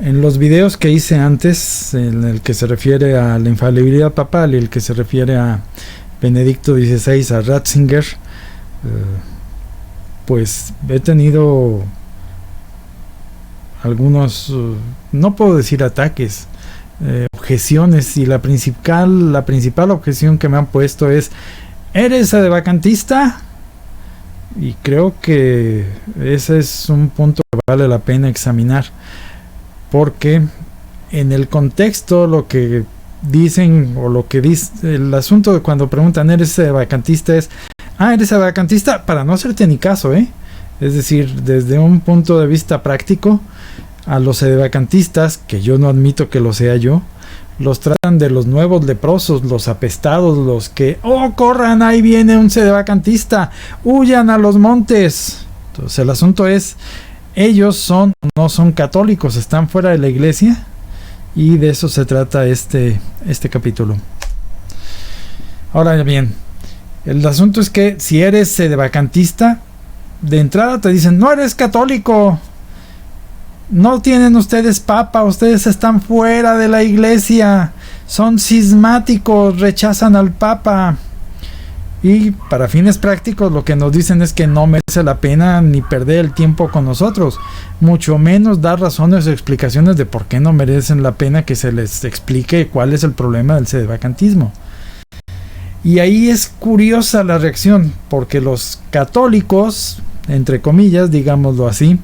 En los videos que hice antes, en el que se refiere a la infalibilidad papal y el que se refiere a Benedicto XVI, a Ratzinger, pues he tenido algunos, no puedo decir ataques, objeciones, y la principal objeción que me han puesto es: ¿eres sedevacantista? Y creo que ese es un punto que vale la pena examinar, porque en el contexto lo que dicen, o lo que dice el asunto de cuando preguntan ¿eres sedevacantista? Es: ¿eres sedevacantista? Para no hacerte ni caso, es decir, desde un punto de vista práctico, a los sedevacantistas, que yo no admito que lo sea yo, los tratan de los nuevos leprosos, los apestados, los que corran, ahí viene un sedevacantista, huyan a los montes. Entonces el asunto es: ellos no son católicos, están fuera de la iglesia, y de eso se trata este capítulo. Ahora bien, el asunto es que si eres sedevacantista, de entrada te dicen: no eres católico, no tienen ustedes papa, ustedes están fuera de la iglesia, son cismáticos, rechazan al papa. Y para fines prácticos lo que nos dicen es que no merece la pena ni perder el tiempo con nosotros, mucho menos dar razones o explicaciones de por qué no merecen la pena que se les explique cuál es el problema del sedevacantismo. Y ahí es curiosa la reacción, porque los católicos, entre comillas, digámoslo así,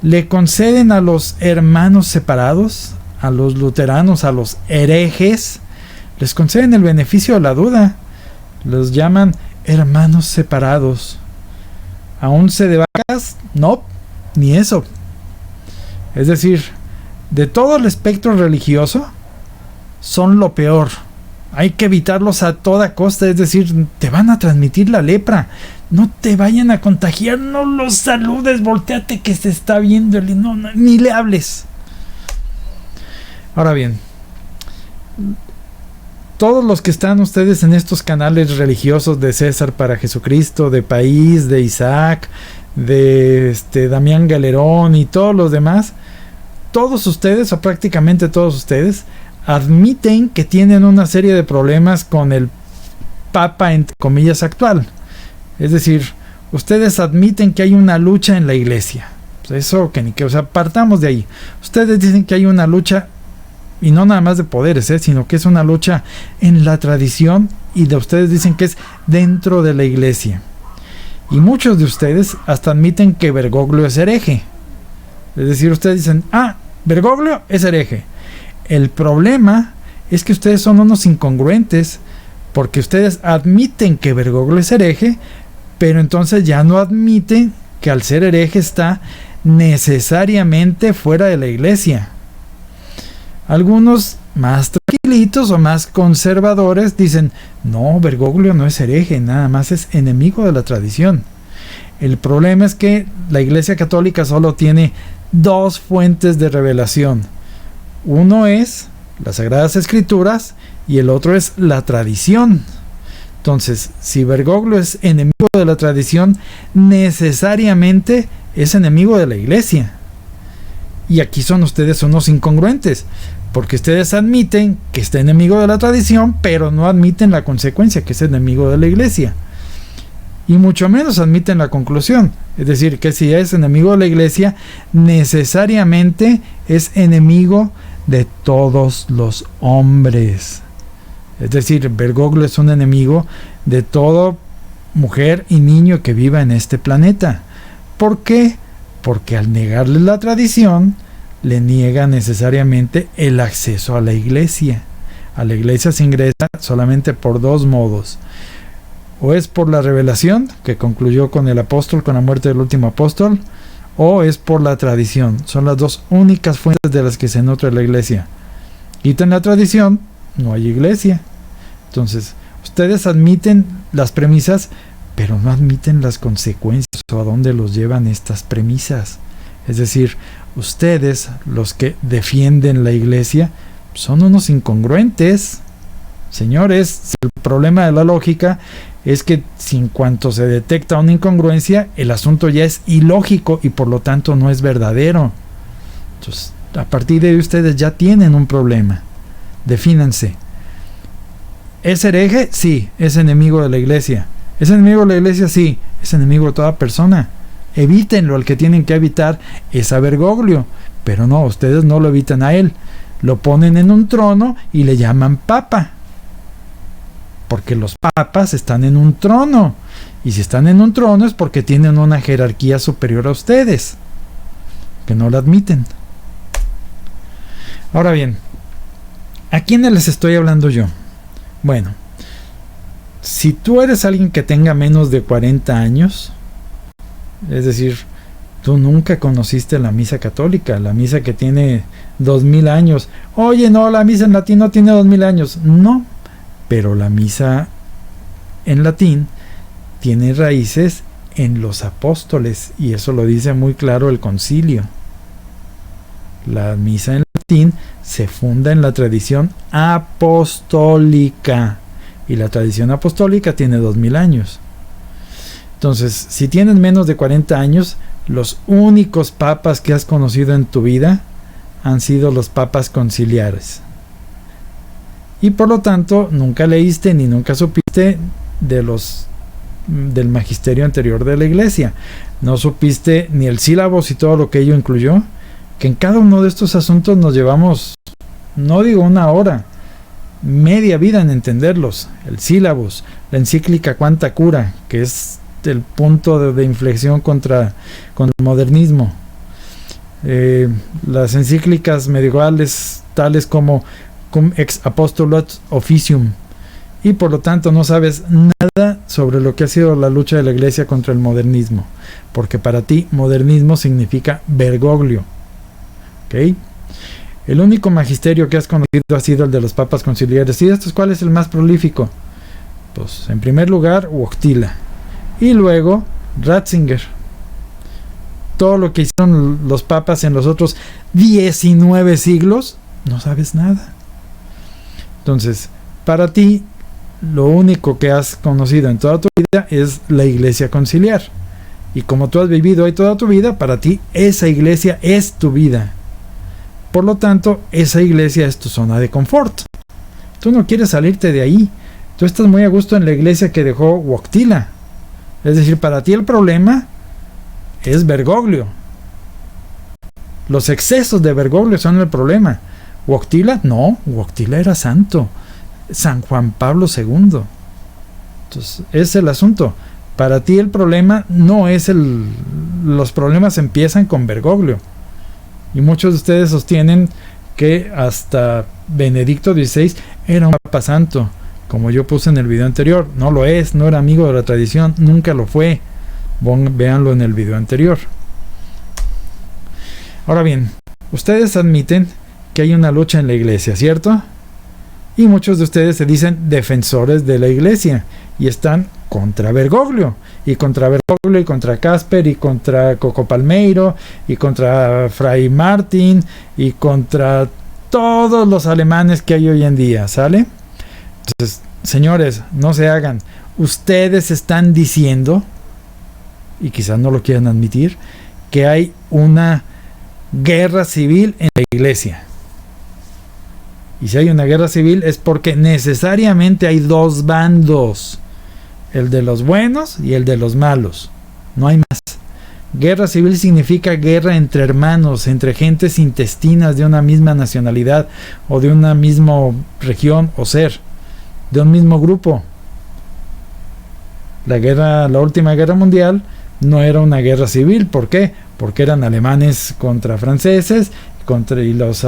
le conceden a los hermanos separados, a los luteranos, a los herejes, les conceden el beneficio de la duda. Los llaman hermanos separados. ¿A un sedevacas? No, ni eso. Es decir, de todo el espectro religioso, son lo peor. Hay que evitarlos a toda costa, es decir, te van a transmitir la lepra. No te vayan a contagiar, no los saludes, volteate que se está viendo, ni le hables. Ahora bien, todos los que están ustedes en estos canales religiosos de César para Jesucristo, de País, de Isaac, de Damián Galerón y todos los demás, todos ustedes, o prácticamente todos ustedes, admiten que tienen una serie de problemas con el Papa, entre comillas, actual. Es decir, ustedes admiten que hay una lucha en la iglesia. Pues eso que ni que, partamos de ahí. Ustedes dicen que hay una lucha, y no nada más de poderes, sino que es una lucha en la tradición, y de ustedes dicen que es dentro de la iglesia. Y muchos de ustedes hasta admiten que Bergoglio es hereje. Es decir, ustedes dicen: Bergoglio es hereje. El problema es que ustedes son unos incongruentes, porque ustedes admiten que Bergoglio es hereje, pero entonces ya no admiten que al ser hereje está necesariamente fuera de la iglesia. Algunos más tranquilitos o más conservadores dicen: no, Bergoglio no es hereje, nada más es enemigo de la tradición. El problema es que la Iglesia Católica solo tiene dos fuentes de revelación. Uno es las Sagradas Escrituras y el otro es la tradición. Entonces, si Bergoglio es enemigo de la tradición, necesariamente es enemigo de la iglesia. Y aquí son ustedes unos incongruentes, porque ustedes admiten que está enemigo de la tradición, pero no admiten la consecuencia, que es enemigo de la iglesia. Y mucho menos admiten la conclusión, es decir, que si es enemigo de la iglesia, necesariamente es enemigo de todos los hombres. Es decir, Bergoglio es un enemigo de toda mujer y niño que viva en este planeta. ¿Por qué? Porque al negarle la tradición, le niega necesariamente el acceso a la iglesia. A la iglesia se ingresa solamente por dos modos. O es por la revelación, que concluyó con el apóstol, con la muerte del último apóstol, o es por la tradición. Son las dos únicas fuentes de las que se nutre la iglesia. Quitan la tradición, no hay iglesia. Entonces, ustedes admiten las premisas, pero no admiten las consecuencias o a dónde los llevan estas premisas. Es decir, ustedes, los que defienden la iglesia, son unos incongruentes. Señores, el problema de la lógica es que si en cuanto se detecta una incongruencia, el asunto ya es ilógico y por lo tanto no es verdadero. Entonces, a partir de ahí ustedes ya tienen un problema. Defínanse. ¿Es hereje? Sí. ¿Es enemigo de la iglesia? ¿Es enemigo de la iglesia? Sí. Es enemigo de toda persona. Evítenlo. El que tienen que evitar es a Bergoglio. Pero no, ustedes no lo evitan a él. Lo ponen en un trono y le llaman papa. Porque los papas están en un trono. Y si están en un trono es porque tienen una jerarquía superior a ustedes. Que no la admiten. Ahora bien, ¿a quiénes les estoy hablando yo? Bueno, si tú eres alguien que tenga menos de 40 años, es decir, tú nunca conociste la misa católica, la misa que tiene 2000 años. Oye, no, la misa en latín no tiene 2000 años. No, pero la misa en latín tiene raíces en los apóstoles, y eso lo dice muy claro el concilio. La misa en latín se funda en la tradición apostólica, y la tradición apostólica tiene 2000 años. Entonces, si tienes menos de 40 años, los únicos papas que has conocido en tu vida han sido los papas conciliares. Y por lo tanto, nunca leíste ni nunca supiste del magisterio anterior de la iglesia. No supiste ni el sílabos y todo lo que ello incluyó, que en cada uno de estos asuntos nos llevamos, no digo una hora, media vida en entenderlos. El sílabos, la encíclica Quanta Cura, que es el punto de inflexión contra el modernismo, las encíclicas medievales tales como Cum ex apostolat officium, y por lo tanto no sabes nada sobre lo que ha sido la lucha de la iglesia contra el modernismo, porque para ti modernismo significa Bergoglio. ¿Okay? El único magisterio que has conocido ha sido el de los papas conciliares. ¿Y de estos cuál es el más prolífico? Pues en primer lugar Wojtyla, y luego Ratzinger. Todo lo que hicieron los papas en los otros 19 siglos, no sabes nada. Entonces, para ti, lo único que has conocido en toda tu vida es la iglesia conciliar. Y como tú has vivido ahí toda tu vida, para ti esa iglesia es tu vida. Por lo tanto, esa iglesia es tu zona de confort. Tú no quieres salirte de ahí. Tú estás muy a gusto en la iglesia que dejó Wojtyla. Es decir, para ti el problema es Bergoglio. Los excesos de Bergoglio son el problema. Wojtyla, no, Wojtyla era santo. San Juan Pablo II. Entonces, es el asunto. Para ti el problema no es los problemas empiezan con Bergoglio. Y muchos de ustedes sostienen que hasta Benedicto XVI era un papa santo, como yo puse en el video anterior. No lo es, no era amigo de la tradición, nunca lo fue. Véanlo en el video anterior. Ahora bien, ustedes admiten que hay una lucha en la iglesia, ¿cierto? Y muchos de ustedes se dicen defensores de la iglesia y están contra Bergoglio, y contra Casper, y contra Coco Palmeiro, y contra Fray Martín, y contra todos los alemanes que hay hoy en día, ¿sale? Entonces, señores, no se hagan. Ustedes están diciendo, y quizás no lo quieran admitir, que hay una guerra civil en la iglesia. Y si hay una guerra civil es porque necesariamente hay dos bandos, el de los buenos y el de los malos, no hay más. Guerra civil significa guerra entre hermanos, entre gentes intestinas de una misma nacionalidad o de una misma región o ser, de un mismo grupo. La última guerra mundial no era una guerra civil. ¿Por qué? Porque eran alemanes contra franceses, y los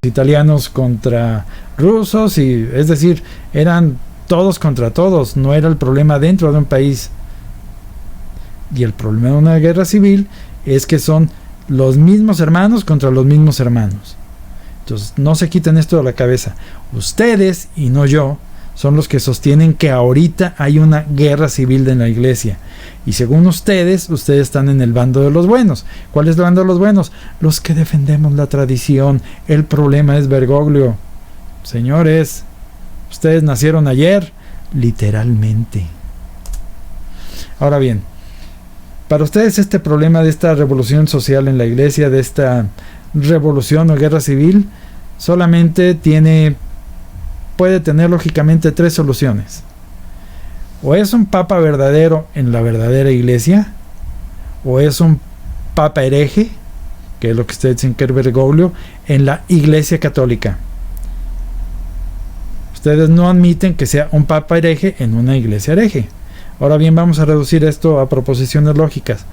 italianos contra rusos, y es decir, eran todos contra todos. No era el problema dentro de un país. Y el problema de una guerra civil es que son los mismos hermanos contra los mismos hermanos. Entonces no se quiten esto de la cabeza. Ustedes, y no yo, son los que sostienen que ahorita hay una guerra civil en la iglesia. Y según ustedes están en el bando de los buenos. ¿Cuál es el bando de los buenos? Los que defendemos la tradición. El problema es Bergoglio. Señores, ustedes nacieron ayer, literalmente. Ahora bien, para ustedes este problema de esta revolución social en la iglesia, de esta revolución o guerra civil, solamente puede tener lógicamente tres soluciones. O es un papa verdadero en la verdadera iglesia, o es un papa hereje, que es lo que ustedes dicen que es Bergoglio, en la iglesia católica. Ustedes no admiten que sea un papa hereje en una iglesia hereje. Ahora bien, vamos a reducir esto a proposiciones lógicas.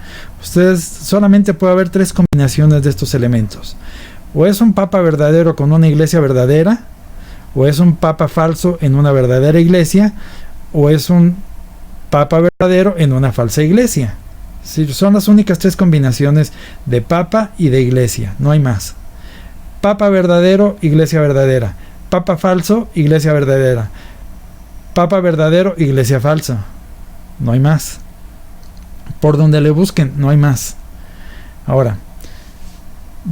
Ustedes solamente puede haber tres combinaciones de estos elementos. O es un papa verdadero con una iglesia verdadera, o es un papa falso en una verdadera iglesia, o es un papa verdadero en una falsa iglesia. Sí, son las únicas tres combinaciones de papa y de iglesia, no hay más. Papa verdadero, iglesia verdadera. Papa falso, iglesia verdadera. Papa verdadero, iglesia falsa. No hay más. Por donde le busquen, no hay más. Ahora,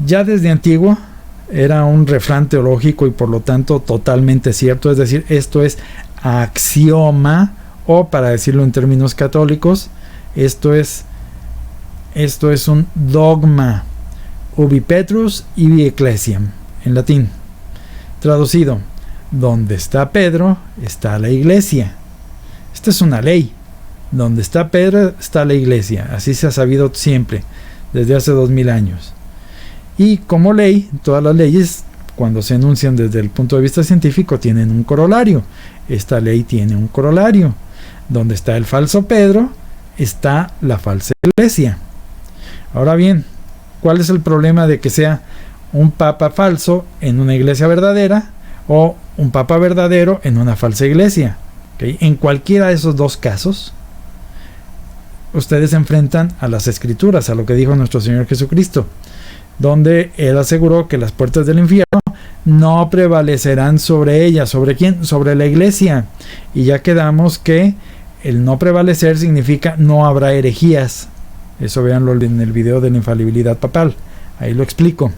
ya desde antiguo era un refrán teológico y por lo tanto totalmente cierto, es decir, esto es axioma, o para decirlo en términos católicos, esto es un dogma, ubi Petrus ibi ecclesiam, en latín. Traducido, donde está Pedro está la iglesia. Esta es una ley. Donde está Pedro está la iglesia. Así se ha sabido siempre, desde hace 2000 años. Y como ley, todas las leyes, cuando se enuncian desde el punto de vista científico, tienen un corolario. Esta ley tiene un corolario. Donde está el falso Pedro, está la falsa iglesia. Ahora bien, ¿cuál es el problema de que sea un papa falso en una iglesia verdadera o un papa verdadero en una falsa iglesia? ¿Okay? En cualquiera de esos dos casos, ustedes se enfrentan a las escrituras, a lo que dijo nuestro Señor Jesucristo, donde Él aseguró que las puertas del infierno no prevalecerán sobre ella. ¿Sobre quién? Sobre la iglesia. Y ya quedamos que el no prevalecer significa no habrá herejías. Eso véanlo en el video de la infalibilidad papal, ahí lo explico.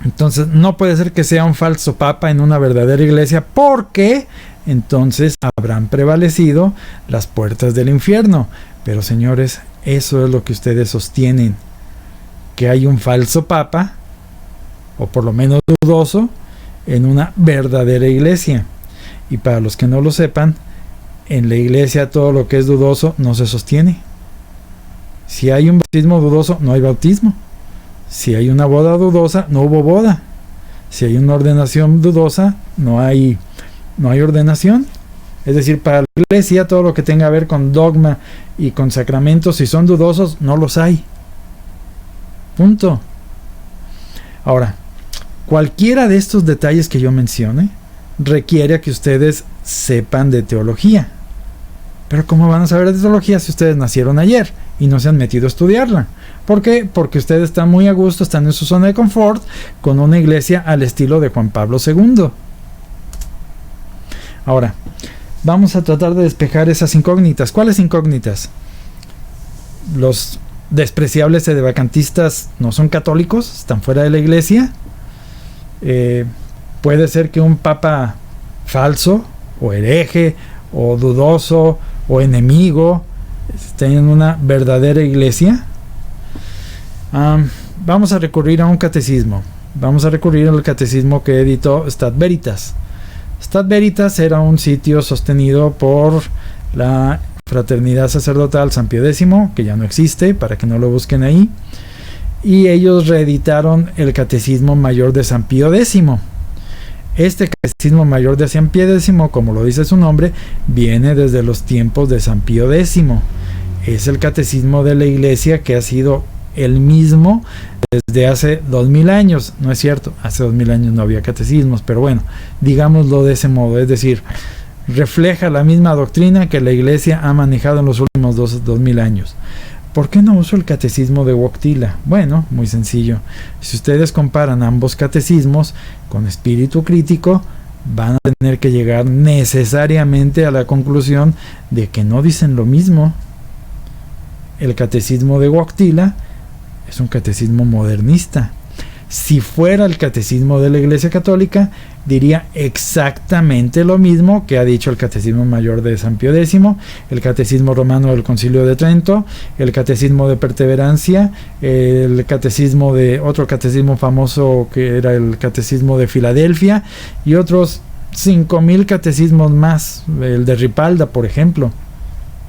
Entonces no puede ser que sea un falso papa en una verdadera iglesia, porque entonces habrán prevalecido las puertas del infierno. Pero señores, eso es lo que ustedes sostienen, que hay un falso papa, o por lo menos dudoso, en una verdadera iglesia. Y para los que no lo sepan, en la iglesia todo lo que es dudoso no se sostiene. Si hay un bautismo dudoso, no hay bautismo. Si hay una boda dudosa, no hubo boda. Si hay una ordenación dudosa, no hay ordenación. Es decir, para la iglesia todo lo que tenga que ver con dogma y con sacramentos, si son dudosos, no los hay. Punto. Ahora, cualquiera de estos detalles que yo mencione requiere que ustedes sepan de teología. Pero ¿cómo van a saber de teología si ustedes nacieron ayer y no se han metido a estudiarla? ¿Por qué? Porque ustedes están muy a gusto, están en su zona de confort con una iglesia al estilo de Juan Pablo II. Ahora, vamos a tratar de despejar esas incógnitas. ¿Cuáles incógnitas? Los despreciables sedevacantistas no son católicos, están fuera de la iglesia. Puede ser que un papa falso o hereje o dudoso o enemigo estén en una verdadera iglesia. Vamos a recurrir a un catecismo. Vamos a recurrir al catecismo que editó Stat Veritas. Stat Veritas era un sitio sostenido por la Fraternidad Sacerdotal San Pío X, que ya no existe, para que no lo busquen ahí, y ellos reeditaron el Catecismo Mayor de San Pío X. Este Catecismo Mayor de San Pío X, como lo dice su nombre, viene desde los tiempos de San Pío X. Es el catecismo de la iglesia que ha sido el mismo desde hace 2000 años. No es cierto, hace 2000 años no había catecismos, pero bueno, digámoslo de ese modo, es decir, refleja la misma doctrina que la iglesia ha manejado en los últimos 2000 años. ¿Por qué no uso el catecismo de Wojtyla? Bueno, muy sencillo. Si ustedes comparan ambos catecismos con espíritu crítico, van a tener que llegar necesariamente a la conclusión de que no dicen lo mismo. El catecismo de Wojtyla es un catecismo modernista. Si fuera el catecismo de la Iglesia Católica, diría exactamente lo mismo que ha dicho el Catecismo Mayor de San Pío X, el Catecismo Romano del Concilio de Trento, el Catecismo de Perseverancia, el catecismo de otro catecismo famoso que era el Catecismo de Filadelfia y otros 5000 catecismos más, el de Ripalda, por ejemplo.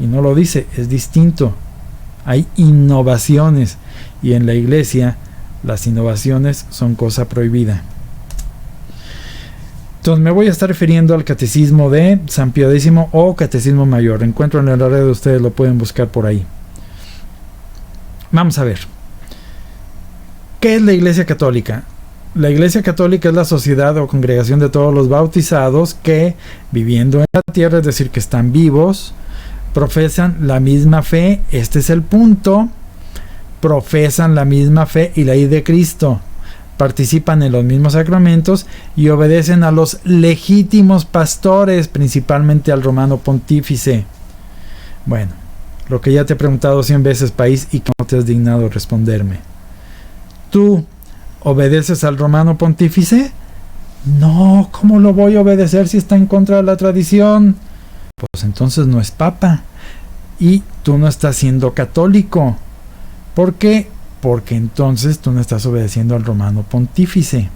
Y no lo dice, es distinto. Hay innovaciones y en la Iglesia las innovaciones son cosa prohibida. Entonces me voy a estar refiriendo al Catecismo de San Pío X o Catecismo Mayor. Encuentro en la red, ustedes lo pueden buscar por ahí. Vamos a ver. ¿Qué es la Iglesia Católica? La Iglesia Católica es la sociedad o congregación de todos los bautizados que, viviendo en la tierra, es decir, que están vivos, profesan la misma fe. Este es el punto. Profesan la misma fe y la ley de Cristo, participan en los mismos sacramentos y obedecen a los legítimos pastores, principalmente al romano pontífice. Bueno, lo que ya te he preguntado 100 veces, país, y que no te has dignado responderme. ¿Tú obedeces al romano pontífice? No, ¿cómo lo voy a obedecer si está en contra de la tradición? Pues entonces no es papa y tú no estás siendo católico. ¿Por qué? Porque entonces tú no estás obedeciendo al romano pontífice.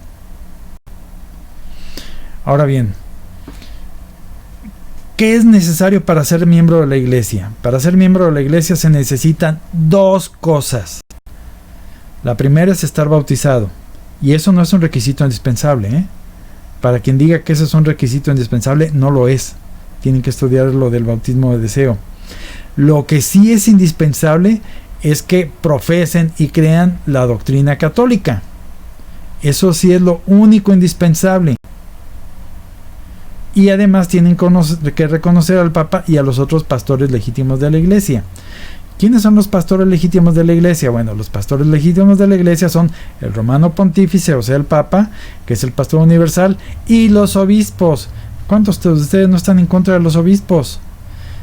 Ahora bien, ¿qué es necesario para ser miembro de la Iglesia? Para ser miembro de la Iglesia se necesitan dos cosas. La primera es estar bautizado, y eso no es un requisito indispensable, ¿eh? Para quien diga que eso es un requisito indispensable, no lo es. Tienen que estudiar lo del bautismo de deseo. Lo que sí es indispensable es que profesen y crean la doctrina católica. Eso sí es lo único indispensable. Y además tienen que reconocer al Papa y a los otros pastores legítimos de la Iglesia. ¿Quiénes son los pastores legítimos de la Iglesia? Bueno, los pastores legítimos de la Iglesia son el romano pontífice, o sea, el Papa, que es el pastor universal, y los obispos. ¿Cuántos de ustedes no están en contra de los obispos?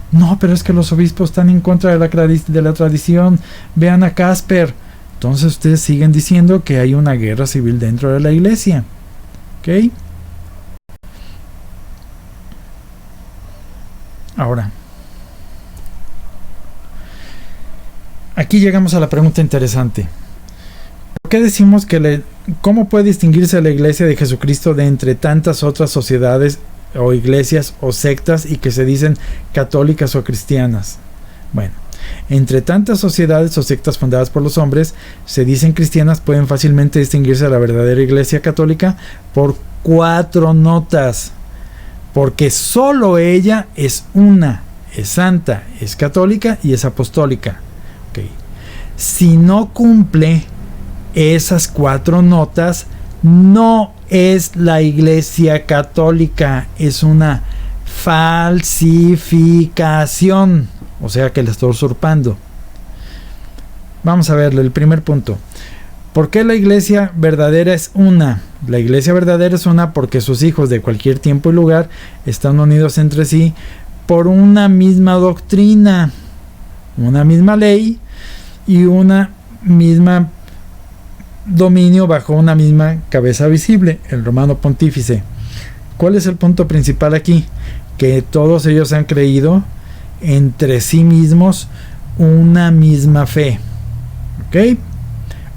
No, pero es que los obispos están en contra de la tradición. Vean a Casper. Entonces ustedes siguen diciendo que hay una guerra civil dentro de la Iglesia. ¿Ok? Ahora, aquí llegamos a la pregunta interesante. ¿Por qué decimos que cómo puede distinguirse la Iglesia de Jesucristo de entre tantas otras sociedades o iglesias o sectas y que se dicen católicas o cristianas? Bueno, entre tantas sociedades o sectas fundadas por los hombres se dicen cristianas, pueden fácilmente distinguirse a la verdadera Iglesia católica por 4 notas, porque solo ella es una, es santa, es católica y es apostólica. Okay. Si no cumple esas 4 notas, no es la Iglesia católica, es una falsificación, o sea que la está usurpando. Vamos a ver el primer punto. ¿Por qué la Iglesia verdadera es una? La Iglesia verdadera es una porque sus hijos de cualquier tiempo y lugar están unidos entre sí por una misma doctrina, una misma ley y una misma dominio bajo una misma cabeza visible, el romano pontífice. ¿Cuál es el punto principal aquí? Que todos ellos han creído entre sí mismos una misma fe. ¿Ok?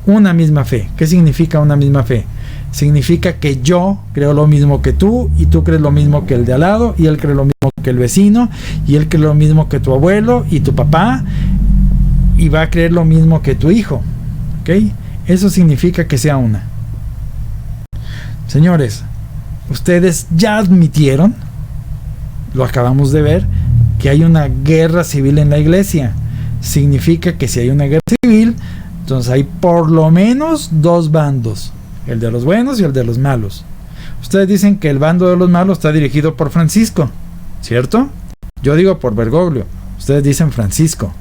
Una misma fe. ¿Qué significa una misma fe? Significa que yo creo lo mismo que tú, y tú crees lo mismo que el de al lado, y él cree lo mismo que el vecino, y él cree lo mismo que tu abuelo y tu papá, y va a creer lo mismo que tu hijo. ¿Ok? Eso significa que sea una. Señores, ustedes ya admitieron, lo acabamos de ver, que hay una guerra civil en la Iglesia. Significa que si hay una guerra civil, entonces hay por lo menos 2 bandos, el de los buenos y el de los malos. Ustedes dicen que el bando de los malos está dirigido por Francisco, ¿cierto? Yo digo por Bergoglio, ustedes dicen Francisco.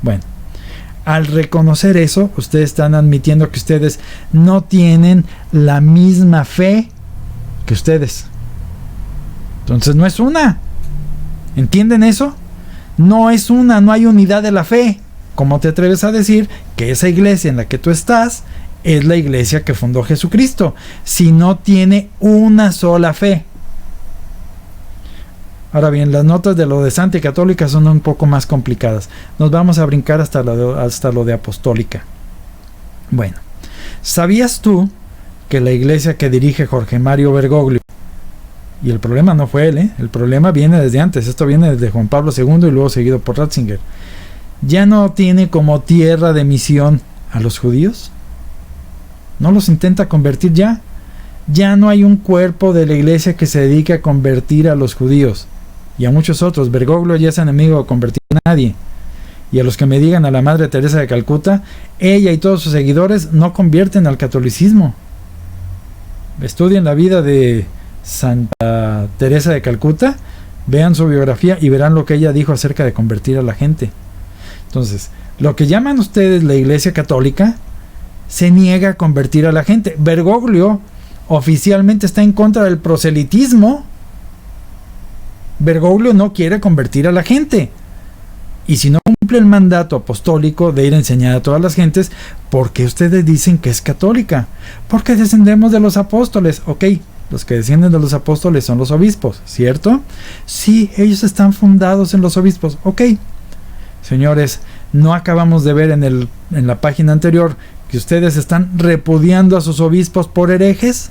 Bueno, al reconocer eso, ustedes están admitiendo que ustedes no tienen la misma fe que ustedes. Entonces no es una. ¿Entienden eso? No es una, no hay unidad de la fe. ¿Cómo te atreves a decir que esa iglesia en la que tú estás es la iglesia que fundó Jesucristo, si no tiene una sola fe. Ahora bien, las notas de lo de Santa y Católica son un poco más complicadas. Nos vamos a brincar hasta lo de Apostólica. Bueno, ¿sabías tú que la iglesia que dirige Jorge Mario Bergoglio, y el problema no fue él, el problema viene desde antes, esto viene desde Juan Pablo II y luego seguido por Ratzinger, ya no tiene como tierra de misión a los judíos? No los intenta convertir ya. Ya no hay un cuerpo de la iglesia que se dedique a convertir a los judíos y a muchos otros. Bergoglio ya es enemigo de convertir a nadie. Y a los que me digan a la Madre Teresa de Calcuta, ella y todos sus seguidores no convierten al catolicismo. Estudien la vida de Santa Teresa de Calcuta, vean su biografía y verán lo que ella dijo acerca de convertir a la gente. Entonces, lo que llaman ustedes la Iglesia Católica se niega a convertir a la gente. Bergoglio oficialmente está en contra del proselitismo. Bergoglio no quiere convertir a la gente. Y si no cumple el mandato apostólico de ir a enseñar a todas las gentes, ¿por qué ustedes dicen que es católica? Porque descendemos de los apóstoles. Ok, los que descienden de los apóstoles son los obispos, ¿cierto? Sí, ellos están fundados en los obispos. Ok, señores, no acabamos de ver en la página anterior que ustedes están repudiando a sus obispos por herejes.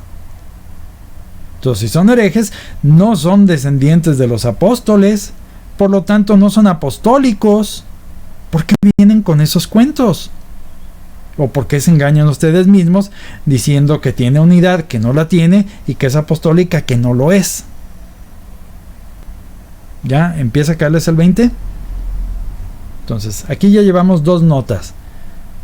Entonces, si son herejes, no son descendientes de los apóstoles, por lo tanto no son apostólicos. ¿Por qué vienen con esos cuentos? ¿O por qué se engañan ustedes mismos diciendo que tiene unidad, que no la tiene, y que es apostólica, que no lo es? ¿Ya empieza a caerles el 20? Entonces, aquí ya llevamos 2 notas.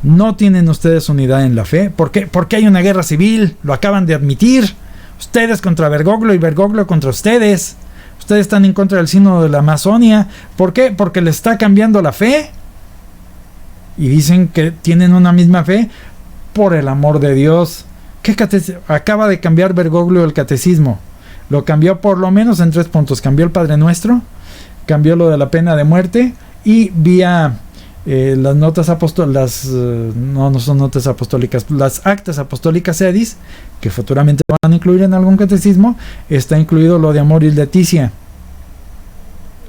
No tienen ustedes unidad en la fe. ¿Por qué? Porque hay una guerra civil, lo acaban de admitir. Ustedes contra Bergoglio y Bergoglio contra ustedes. Ustedes están en contra del sínodo de la Amazonia. ¿Por qué? Porque le está cambiando la fe. Y dicen que tienen una misma fe. Por el amor de Dios. Acaba de cambiar Bergoglio el catecismo. Lo cambió por lo menos en 3 puntos. Cambió el Padre Nuestro. Cambió lo de la pena de muerte. Y vía las notas apostólicas, no son notas apostólicas, las actas apostólicas sedis, que futuramente van a incluir en algún catecismo, está incluido lo de Amoris Laetitia.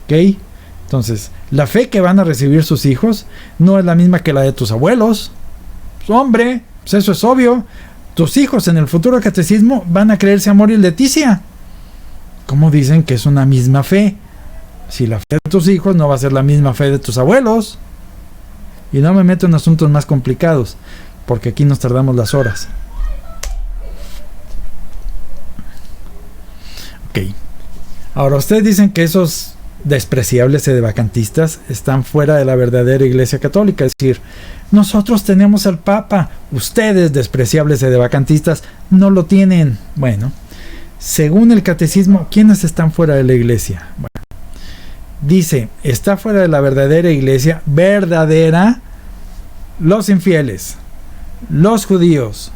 ¿Ok? Entonces, la fe que van a recibir sus hijos no es la misma que la de tus abuelos. Pues, hombre, pues eso es obvio. Tus hijos en el futuro catecismo van a creerse Amoris Laetitia. ¿Cómo dicen que es una misma fe? Si la fe de tus hijos no va a ser la misma fe de tus abuelos. Y no me meto en asuntos más complicados, porque aquí nos tardamos las horas. Ok. Ahora, ustedes dicen que esos despreciables sedevacantistas están fuera de la verdadera Iglesia Católica. Es decir, nosotros tenemos al Papa. Ustedes, despreciables sedevacantistas, no lo tienen. Bueno, según el catecismo, ¿quiénes están fuera de la Iglesia? Bueno, dice, está fuera de la verdadera iglesia, verdadera, los infieles, los judíos,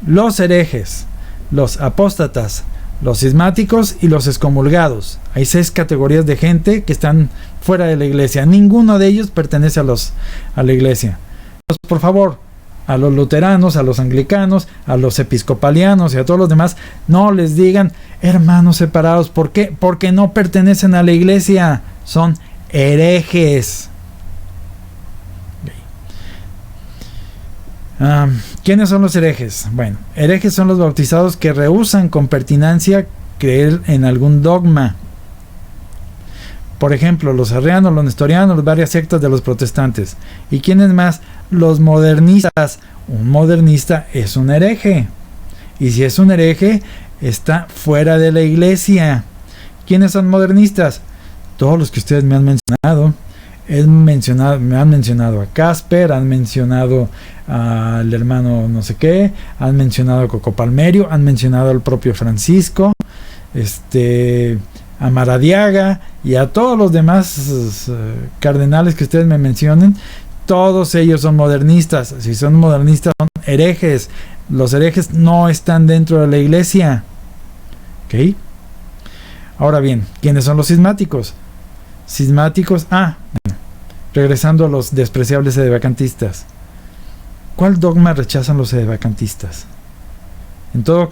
los herejes, los apóstatas, los cismáticos y los excomulgados. Hay 6 categorías de gente que están fuera de la iglesia. Ninguno de ellos pertenece a la iglesia. Pues, por favor, a los luteranos, a los anglicanos, a los episcopalianos y a todos los demás, no les digan hermanos separados. ¿Por qué? Porque no pertenecen a la iglesia. Son herejes. ¿Quiénes son los herejes? Bueno, herejes son los bautizados que rehúsan con pertinacia creer en algún dogma. Por ejemplo, los arrianos, los nestorianos, varias sectas de los protestantes. ¿Y quiénes más? Los modernistas. Un modernista es un hereje. Y si es un hereje, está fuera de la iglesia. ¿Quiénes son modernistas? Todos los que ustedes me han mencionado. Me han mencionado a Casper, han mencionado al hermano no sé qué, han mencionado a Coco Palmerio, han mencionado al propio Francisco, a Maradiaga y a todos los demás cardenales que ustedes me mencionen. Todos ellos son modernistas. Si son modernistas, son herejes. Los herejes no están dentro de la iglesia. ¿Ok? Ahora bien, ¿quiénes son los cismáticos? Cismáticos, bueno, regresando a los despreciables sedevacantistas. ¿Cuál dogma rechazan los sedevacantistas? En todo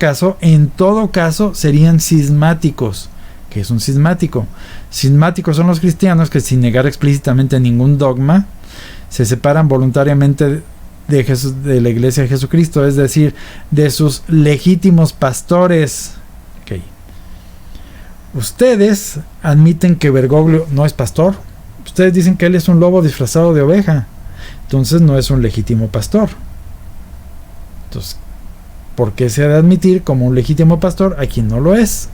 caso serían cismáticos. ¿Qué es un cismático? Cismáticos son los cristianos que, sin negar explícitamente ningún dogma, se separan voluntariamente de la Iglesia de Jesucristo, es decir, de sus legítimos pastores. Okay. Ustedes admiten que Bergoglio no es pastor. Ustedes dicen que él es un lobo disfrazado de oveja. Entonces no es un legítimo pastor. Entonces, ¿por qué se ha de admitir como un legítimo pastor a quien no lo es?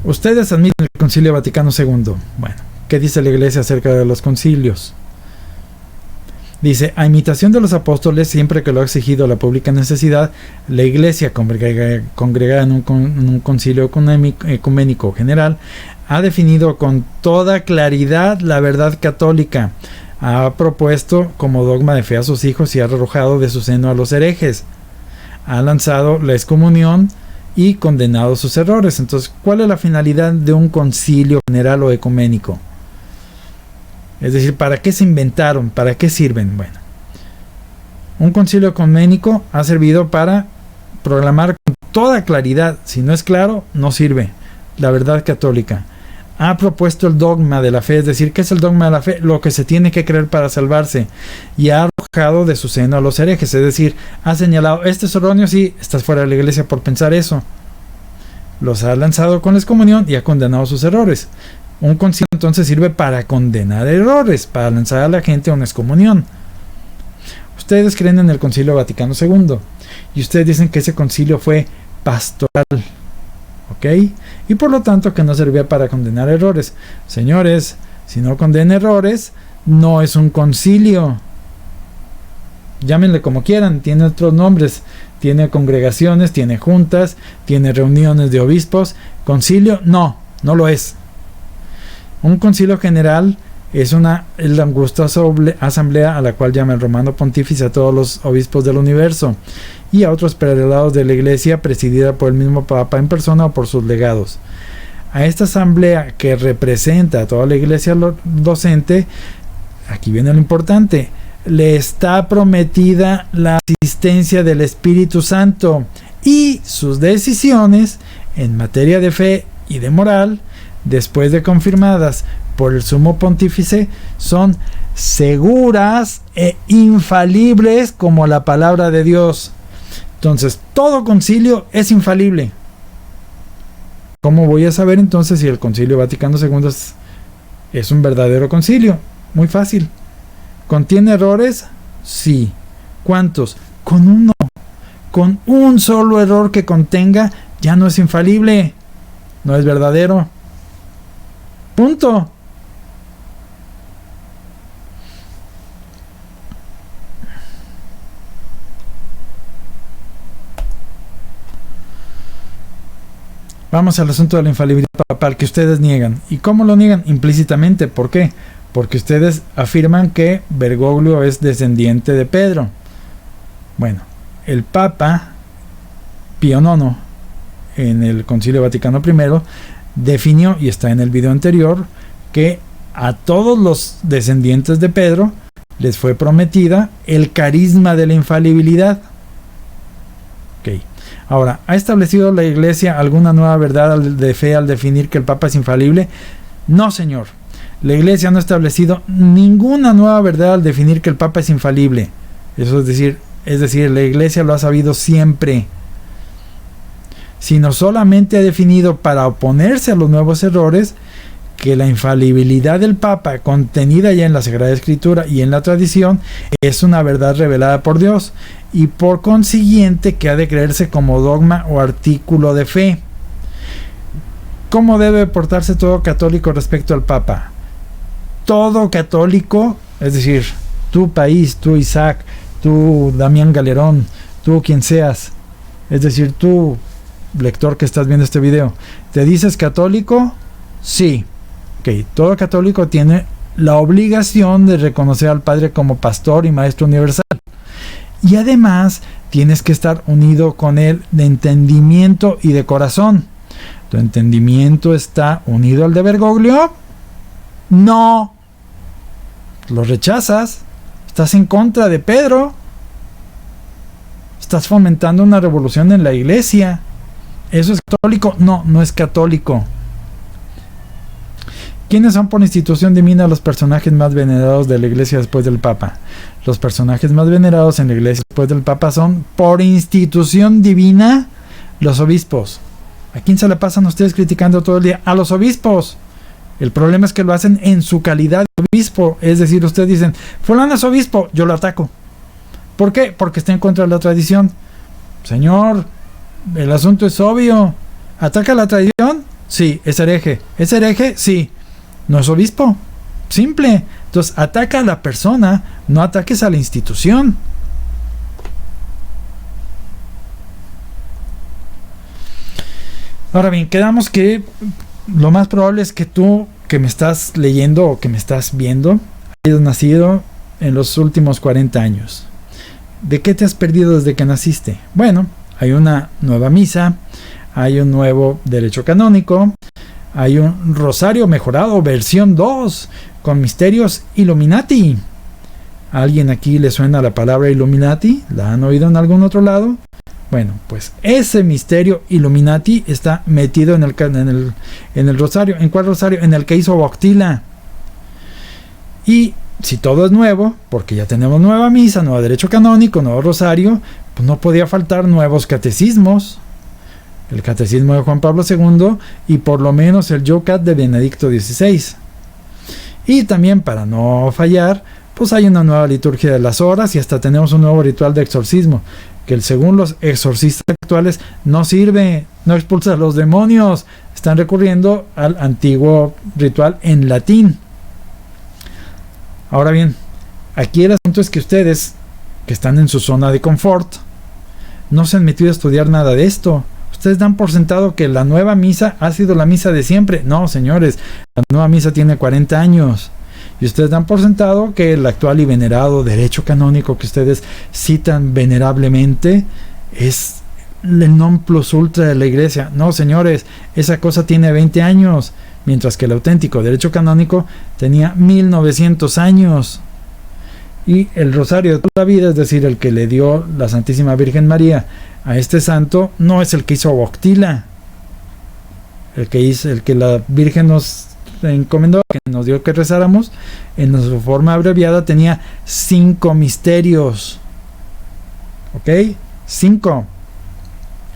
Ustedes admiten el Concilio Vaticano II. Bueno, ¿qué dice la Iglesia acerca de los concilios? Dice: a imitación de los apóstoles, siempre que lo ha exigido la pública necesidad, la Iglesia, congregada en un concilio ecuménico general, ha definido con toda claridad la verdad católica, ha propuesto como dogma de fe a sus hijos y ha arrojado de su seno a los herejes, ha lanzado la excomunión y condenado sus errores. Entonces, ¿cuál es la finalidad de un concilio general o ecuménico? Es decir, ¿para qué se inventaron? ¿Para qué sirven? Bueno, un concilio ecuménico ha servido para proclamar con toda claridad, si no es claro, no sirve, la verdad católica. Ha propuesto el dogma de la fe, es decir, ¿qué es el dogma de la fe? Lo que se tiene que creer para salvarse. Y ha arrojado de su seno a los herejes, es decir, ha señalado: este es erróneo, sí, estás fuera de la Iglesia por pensar eso. Los ha lanzado con la excomunión y ha condenado sus errores. Un concilio entonces sirve para condenar errores, para lanzar a la gente a una excomunión. Ustedes creen en el Concilio Vaticano II y ustedes dicen que ese concilio fue pastoral, ¿ok? Y por lo tanto que no servía para condenar errores. Señores, si no condena errores, no es un concilio. Llámenle como quieran, tiene otros nombres, tiene congregaciones, tiene juntas, tiene reuniones de obispos. Concilio, no lo es. Un concilio general es la angustosa asamblea a la cual llama el romano pontífice a todos los obispos del universo y a otros prelados de la Iglesia, presidida por el mismo Papa en persona o por sus legados. A esta asamblea, que representa a toda la Iglesia docente, aquí viene lo importante, le está prometida la asistencia del Espíritu Santo y sus decisiones en materia de fe y de moral, después de confirmadas por el sumo pontífice, son seguras e infalibles como la palabra de Dios. Entonces, todo concilio es infalible. ¿Cómo voy a saber entonces si el Concilio Vaticano II es un verdadero concilio? Muy fácil. ¿Contiene errores? Sí. ¿Cuántos? Con uno. Con un solo error que contenga, ya no es infalible. No es verdadero. Punto. Vamos al asunto de la infalibilidad papal que ustedes niegan. ¿Y cómo lo niegan? Implícitamente. ¿Por qué? Porque ustedes afirman que Bergoglio es descendiente de Pedro. Bueno, el Papa Pío IX, en el Concilio Vaticano I, definió, y está en el video anterior, que a todos los descendientes de Pedro les fue prometida el carisma de la infalibilidad. Ok. Ahora, ¿ha establecido la Iglesia alguna nueva verdad de fe al definir que el Papa es infalible? No, señor. La Iglesia no ha establecido ninguna nueva verdad al definir que el Papa es infalible. Eso es decir, la Iglesia lo ha sabido siempre. Sino solamente ha definido, para oponerse a los nuevos errores, que la infalibilidad del Papa, contenida ya en la Sagrada Escritura y en la tradición, es una verdad revelada por Dios, y por consiguiente que ha de creerse como dogma o artículo de fe. ¿Cómo debe portarse todo católico respecto al Papa? Todo católico, es decir, tu país, tú Isaac, tú Damián Galerón, tú quien seas, es decir, tú lector que estás viendo este video, ¿te dices católico? Sí. Ok, todo católico tiene la obligación de reconocer al Padre como pastor y maestro universal. Y además tienes que estar unido con él de entendimiento y de corazón. ¿Tu entendimiento está unido al de Bergoglio? No. Lo rechazas. Estás en contra de Pedro. Estás fomentando una revolución en la iglesia. ¿Eso es católico? No, no es católico. ¿Quiénes son por institución divina los personajes más venerados de la iglesia después del Papa? Los personajes más venerados en la iglesia después del Papa son, por institución divina, los obispos. ¿A quién se le pasan ustedes criticando todo el día? A los obispos. El problema es que lo hacen en su calidad de obispo. Es decir, ustedes dicen, fulano es obispo, yo lo ataco. ¿Por qué? Porque está en contra de la tradición. Señor, el asunto es obvio. ¿Ataca la tradición? Sí. ¿Es hereje? ¿Es hereje? Sí. No es obispo. Simple. Entonces, ataca a la persona, no ataques a la institución. Ahora bien, quedamos que lo más probable es que tú, que me estás leyendo o que me estás viendo, hayas nacido en los últimos 40 años. ¿De qué te has perdido desde que naciste? Bueno, hay una nueva misa, hay un nuevo derecho canónico, hay un rosario mejorado, versión 2, con misterios Illuminati. ¿A alguien aquí le suena la palabra Illuminati? ¿La han oído en algún otro lado? Bueno, pues ese misterio Illuminati está metido en el rosario. ¿En cuál rosario? En el que hizo Wojtyla. Y si todo es nuevo, porque ya tenemos nueva misa, nuevo derecho canónico, nuevo rosario, pues no podía faltar nuevos catecismos. El catecismo de Juan Pablo II y por lo menos el Yucat de Benedicto XVI. Y también, para no fallar, pues hay una nueva liturgia de las horas y hasta tenemos un nuevo ritual de exorcismo, que según los exorcistas actuales no sirve, no expulsa a los demonios, están recurriendo al antiguo ritual en latín. Ahora bien, aquí el asunto es que ustedes, que están en su zona de confort, no se han metido a estudiar nada de esto. Ustedes dan por sentado que la nueva misa ha sido la misa de siempre. No, señores, la nueva misa tiene 40 años. Y ustedes dan por sentado que el actual y venerado derecho canónico que ustedes citan venerablemente es el non plus ultra de la iglesia. No, señores, esa cosa tiene 20 años, mientras que el auténtico derecho canónico tenía 1900 años. Y el rosario de toda la vida, es decir, el que le dio la Santísima Virgen María a este santo, no es el que hizo Wojtyla. El que la Virgen nos encomendó, que nos dio que rezáramos, en su forma abreviada tenía 5 misterios. ¿Ok? 5.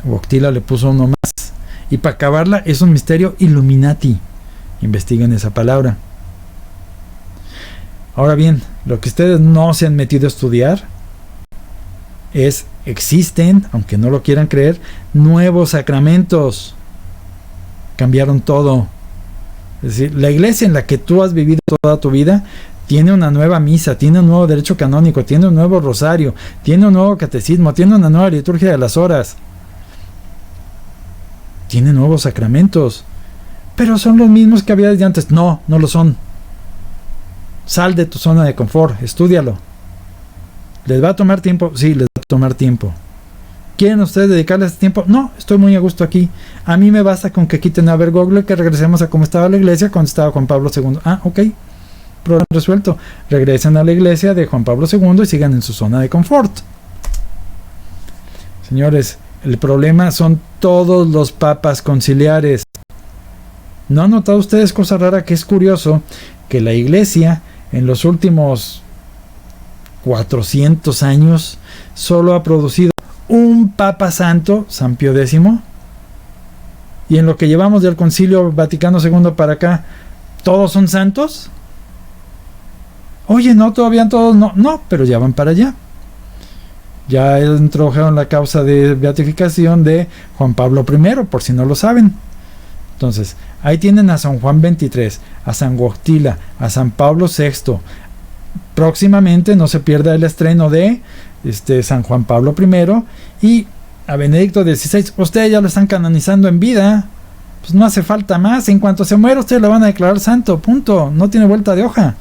Wojtyla le puso uno más. Y para acabarla es un misterio Illuminati. Investiguen esa palabra. Ahora bien, lo que ustedes no se han metido a estudiar es, existen, aunque no lo quieran creer, nuevos sacramentos. Cambiaron todo. Es decir, la iglesia en la que tú has vivido toda tu vida tiene una nueva misa, tiene un nuevo derecho canónico, tiene un nuevo rosario, tiene un nuevo catecismo, tiene una nueva liturgia de las horas, tiene nuevos sacramentos, pero son los mismos que había desde antes. No, no lo son. Sal de tu zona de confort, estúdialo. ¿Les va a tomar tiempo? Sí, les va a tomar tiempo. ¿Quieren ustedes dedicarle este tiempo? No, estoy muy a gusto aquí. A mí me basta con que quiten a Bergoglio y que regresemos a cómo estaba la iglesia cuando estaba Juan Pablo II. Ah, ok. Problema resuelto. Regresen a la iglesia de Juan Pablo II y sigan en su zona de confort. Señores, el problema son todos los papas conciliares. ¿No han notado ustedes cosa rara? Que es curioso que la iglesia en los últimos 400 años solo ha producido un Papa Santo, San Pío X, y en lo que llevamos del Concilio Vaticano II para acá, ¿todos son santos? Oye, no, todavía todos no, pero ya van para allá. Ya introdujeron la causa de beatificación de Juan Pablo I, por si no lo saben. Entonces, ahí tienen a San Juan XXIII, a San Wojtyla, a San Pablo VI. Próximamente no se pierda el estreno de San Juan Pablo I y a Benedicto XVI. Ustedes ya lo están canonizando en vida. Pues no hace falta más. En cuanto se muera, ustedes lo van a declarar santo. Punto. No tiene vuelta de hoja.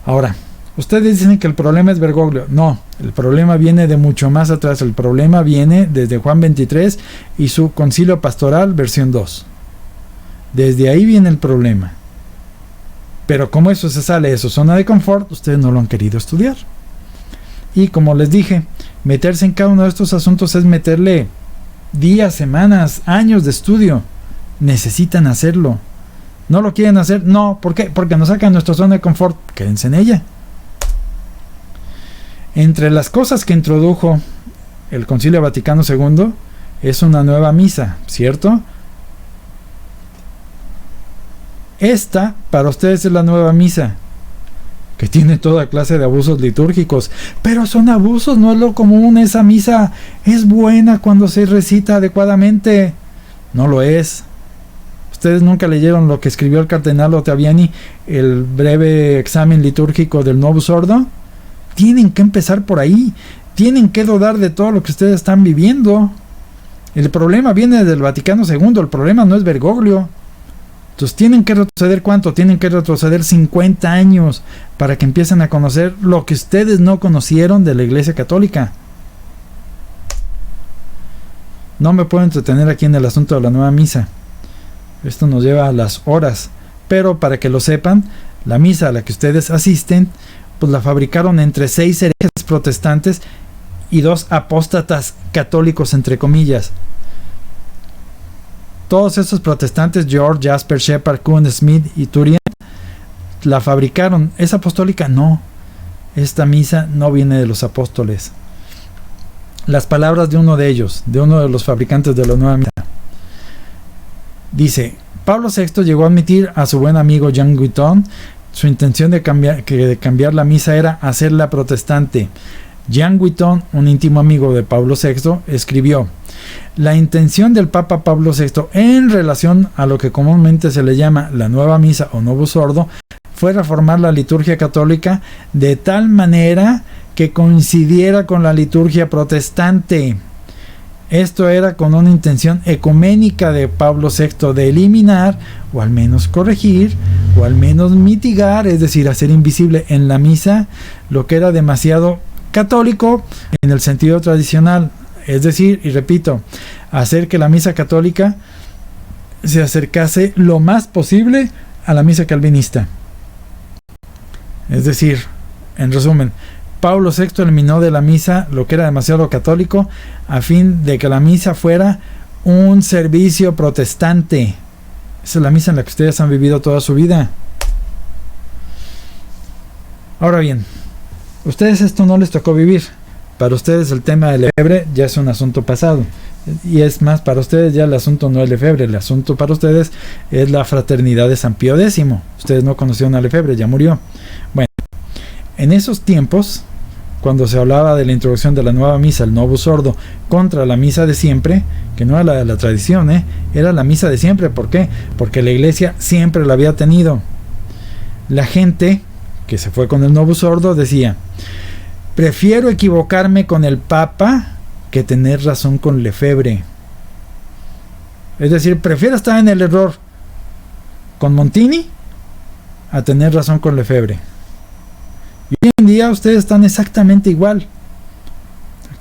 Ahora, Ustedes dicen que el problema es Bergoglio. No, el problema viene de mucho más atrás. El problema viene desde Juan 23 y su concilio pastoral versión 2. Desde ahí viene el problema. Pero como eso se sale de su zona de confort, ustedes no lo han querido estudiar. Y como les dije, meterse en cada uno de estos asuntos es meterle días, semanas, años de estudio. Necesitan hacerlo. ¿No lo quieren hacer? No. ¿Por qué? Porque nos sacan nuestra zona de confort. Quédense en ella. Entre las cosas que introdujo el Concilio Vaticano II es una nueva misa, ¿cierto? Esta para ustedes es la nueva misa, que tiene toda clase de abusos litúrgicos, pero son abusos, no es lo común. Esa misa es buena cuando se recita adecuadamente. No lo es. Ustedes nunca leyeron lo que escribió el cardenal Ottaviani, el breve examen litúrgico del Novus Ordo. Tienen que empezar por ahí. Tienen que dudar de todo lo que ustedes están viviendo. El problema viene del Vaticano II. El problema no es Bergoglio. Entonces tienen que retroceder ¿cuánto? Tienen que retroceder 50 años para que empiecen a conocer lo que ustedes no conocieron de la Iglesia Católica. No me puedo entretener aquí en el asunto de la nueva misa. Esto nos lleva a las horas. Pero para que lo sepan, la misa a la que ustedes asisten, pues la fabricaron entre 6 herejes protestantes y 2 apóstatas católicos, entre comillas. Todos estos protestantes, George, Jasper, Shepard, Kuhn, Smith y Turian, la fabricaron. ¿Es apostólica? No. Esta misa no viene de los apóstoles. Las palabras de uno de ellos, de uno de los fabricantes de la nueva misa. Dice, Pablo VI llegó a admitir a su buen amigo Jean Guiton su intención de cambiar la misa era hacerla protestante. Jean Guiton, un íntimo amigo de Pablo VI, escribió: la intención del Papa Pablo VI en relación a lo que comúnmente se le llama la nueva misa o Novus Ordo fue reformar la liturgia católica de tal manera que coincidiera con la liturgia protestante. Esto era con una intención ecuménica de Pablo VI de eliminar, o al menos corregir, o al menos mitigar, es decir, hacer invisible en la misa lo que era demasiado católico en el sentido tradicional. Es decir, y repito, hacer que la misa católica se acercase lo más posible a la misa calvinista. Es decir, en resumen, Pablo VI eliminó de la misa lo que era demasiado católico a fin de que la misa fuera un servicio protestante. Esa es la misa en la que ustedes han vivido toda su vida. Ahora bien, ustedes esto no les tocó vivir. Para ustedes el tema de Lefebvre ya es un asunto pasado. Y es más, para ustedes ya el asunto no es Lefebvre. El asunto para ustedes es la fraternidad de San Pío X. Ustedes no conocieron a Lefebvre, ya murió. Bueno, en esos tiempos, cuando se hablaba de la introducción de la nueva misa, el Novus Ordo, contra la misa de siempre, que no era la de la tradición, era la misa de siempre. ¿Por qué? Porque la iglesia siempre la había tenido. La gente que se fue con el Novus Ordo decía: prefiero equivocarme con el Papa que tener razón con Lefebvre. Es decir, prefiero estar en el error con Montini a tener razón con Lefebvre. Y hoy en día ustedes están exactamente igual,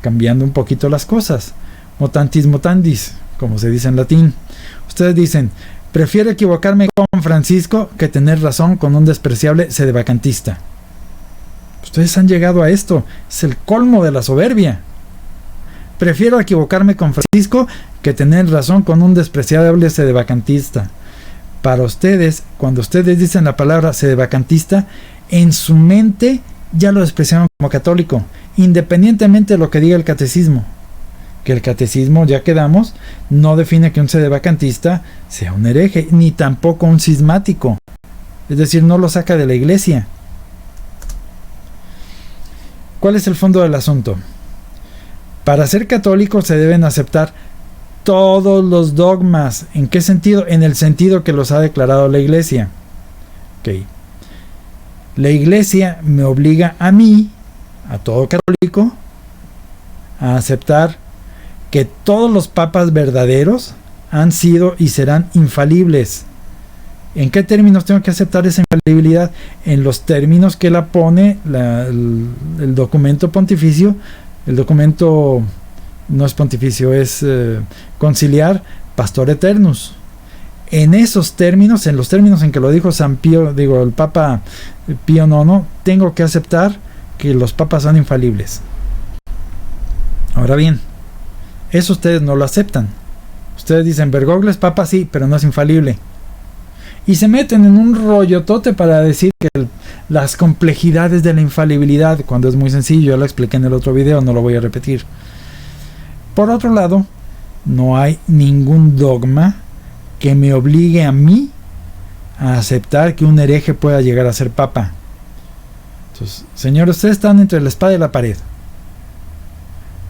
cambiando un poquito las cosas. Mutantis mutandis, como se dice en latín. Ustedes dicen: prefiero equivocarme con Francisco que tener razón con un despreciable sedevacantista. Ustedes han llegado a esto. Es el colmo de la soberbia. Prefiero equivocarme con Francisco que tener razón con un despreciable sedevacantista. Para ustedes, cuando ustedes dicen la palabra sedevacantista, en su mente ya lo despreciaron como católico, independientemente de lo que diga el catecismo. Que el catecismo, ya quedamos, no define que un sedevacantista sea un hereje, ni tampoco un cismático. Es decir, no lo saca de la iglesia. ¿Cuál es el fondo del asunto? Para ser católico se deben aceptar todos los dogmas. ¿En qué sentido? En el sentido que los ha declarado la iglesia. Okay. La iglesia me obliga a mí, a todo católico, a aceptar que todos los papas verdaderos han sido y serán infalibles. ¿En qué términos tengo que aceptar esa infalibilidad? En los términos que la pone el documento pontificio. El documento no es pontificio, es conciliar Pastor Eternus. En esos términos, en los términos en que lo dijo San Pío, el Papa Pío IX, tengo que aceptar que los papas son infalibles. Ahora bien, eso ustedes no lo aceptan. Ustedes dicen, Bergoglio es papa, sí, pero no es infalible. Y se meten en un rollotote para decir que las complejidades de la infalibilidad, cuando es muy sencillo, ya lo expliqué en el otro video, no lo voy a repetir. Por otro lado, no hay ningún dogma que me obligue a mí a aceptar que un hereje pueda llegar a ser papa. Entonces, señores, ustedes están entre la espada y la pared.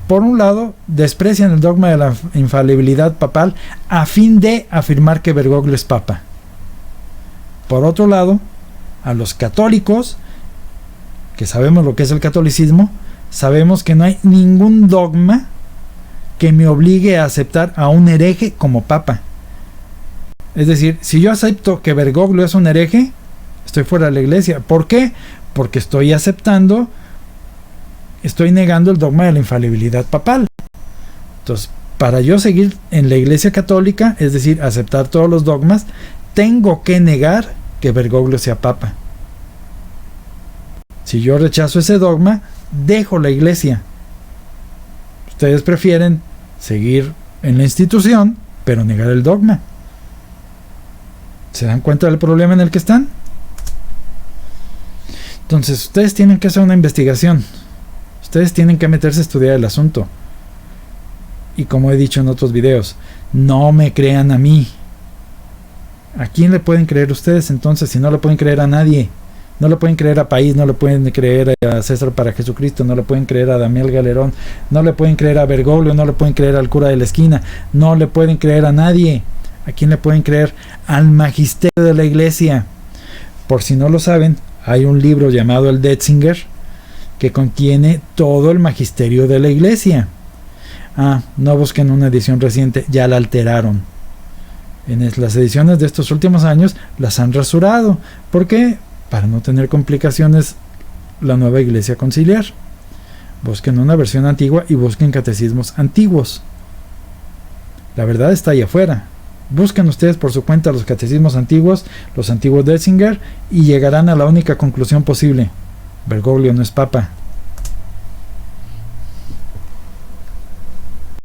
Por un lado, desprecian el dogma de la infalibilidad papal a fin de afirmar que Bergoglio es papa. Por otro lado, a los católicos, que sabemos lo que es el catolicismo, sabemos que no hay ningún dogma que me obligue a aceptar a un hereje como papa. Es decir, si yo acepto que Bergoglio es un hereje, estoy fuera de la iglesia. ¿Por qué? Porque estoy negando el dogma de la infalibilidad papal. Entonces, para yo seguir en la iglesia católica, es decir, aceptar todos los dogmas, tengo que negar que Bergoglio sea papa. Si yo rechazo ese dogma, dejo la iglesia. Ustedes prefieren seguir en la institución, pero negar el dogma. ¿Se dan cuenta del problema en el que están? Entonces, ustedes tienen que hacer una investigación. Ustedes tienen que meterse a estudiar el asunto. Y como he dicho en otros videos, no me crean a mí. ¿A quién le pueden creer ustedes entonces si no le pueden creer a nadie? No le pueden creer a País, no le pueden creer a César para Jesucristo, no le pueden creer a Damián Galerón, no le pueden creer a Bergoglio, no le pueden creer al cura de la esquina, no le pueden creer a nadie. ¿A quién le pueden creer? Al magisterio de la iglesia. Por si no lo saben, hay un libro llamado el Detzinger que contiene todo el magisterio de la iglesia. No busquen una edición reciente, ya la alteraron. En las ediciones de estos últimos años las han rasurado. ¿Por qué? Para no tener complicaciones la nueva iglesia conciliar. Busquen una versión antigua y busquen catecismos antiguos. La verdad está ahí afuera. Busquen ustedes por su cuenta los catecismos antiguos, los antiguos Detzinger, y llegarán a la única conclusión posible: Bergoglio no es papa.